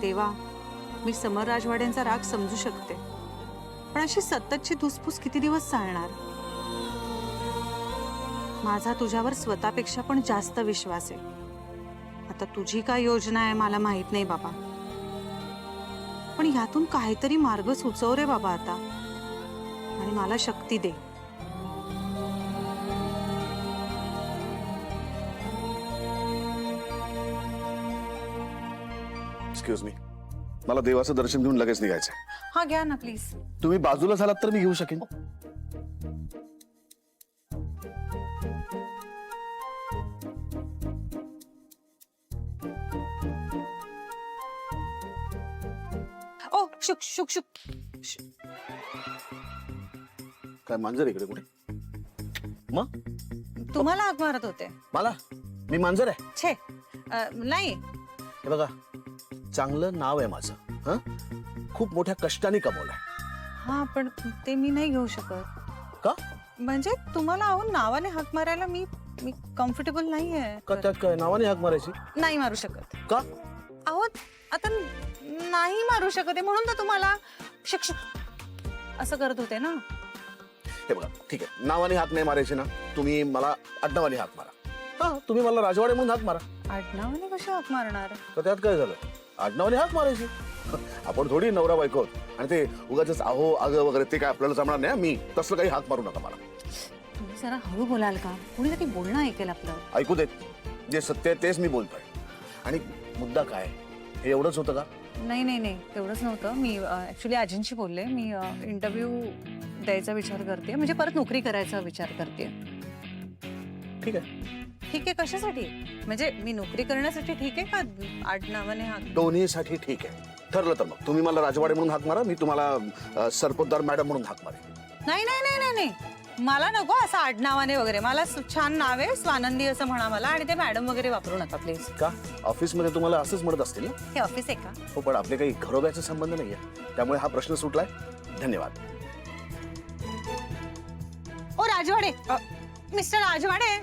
देवा, मी समर राजवाड्यांचा राग समजू शकते, पण अशी सततची धुसफूस किती दिवस चालणार? माझा तुझ्यावर स्वतःपेक्षा पण जास्त विश्वास आहे. आता तुझी काय योजना आहे मला माहित नाही बाबा, पण यातून काहीतरी मार्ग सुचव रे बाबा आता, आणि मला शक्ती दे. एक्सक्यूज मी, मला देवाचं दर्शन घेऊन लगेच निघायचंय. हा घ्या ना प्लीज. तुम्ही बाजूला झालात तर मी घेऊ शकेन. ओ शुक शुक शुक. काय मांजर इकडे कुठे? मग तुम्हाला हाक मारत होते. मला, मी मांजर आहे? छे नाही. हे बघा, चांगलं नाव आहे माझं. हं, खूप मोठ्या कष्टाने कमवलंय. हा पण ते मी नाही घेऊ शकत. का? म्हणजे तुम्हाला अहो नावाने हाक मारायला मी मी कम्फर्टेबल नाहीये. का त्यात काय नावाने हाक मारायची? नाही मारू शकत. का? अहो आता नाही मारू शकत आहे म्हणून तर तुम्हाला शिक्षक असं करत होते ना. हे बघा, ठीक आहे, नावाने हाक नाही मारायची ना, तुम्ही मला आडनावाने हाक मारा. हा, तुम्ही मला राजवाडे म्हणून हाक मारा. आडनावाने कशा हाक मारणार? तर त्यात काय झालं? आडनावाने हाक मारायची. आपण थोडी नवरा बायको आहोत. आणि ते उगाच अहो अगं वगैरे ते काय आपल्याला जमणार नाही. मी तसलं काही हाक मारू नका मला. तुम्ही जरा हळू बोलाल का? कुणीतरी बोलणं ऐकेल आपलं. ऐकू देत, जे सत्य आहे तेच मी बोलतोय. आणि मुद्दा काय, हे एवढंच होतं का? नाही नाही नाही, तेवढंच नव्हतं. मी ऍक्च्युली आजींशी बोलले. मी इंटरव्ह्यू द्यायचा विचार करते, म्हणजे परत नोकरी करायचा विचार करते. ठीक आहे. ठीक आहे कशासाठी? म्हणजे मी नोकरी करण्यासाठी ठीक आहे का आडनावाने हाक? दोन्हीसाठी ठीक आहे. ठरलं तर मग तुम्ही मला राजवाडे म्हणून हाक मारा, मी तुम्हाला सरपोतदार मॅडम म्हणून हाक मारेन. नाही नाही नाही नाही नाही, मला नको असं आडनावाने वगैरे. मला छान नाव आहे स्वानंदी असं म्हणा मला, आणि ते मॅडम वगैरे वापरू नका प्लीज. का? ऑफिसमध्ये तुम्हाला असंच म्हणत असतील ना? हे ऑफिस आहे का? हो, पण आपले काही घरोब्याचा संबंध नाहीये, त्यामुळे हा प्रश्न सुटलाय. धन्यवाद. ओ राजवाडे, मिस्टर राजवाडे.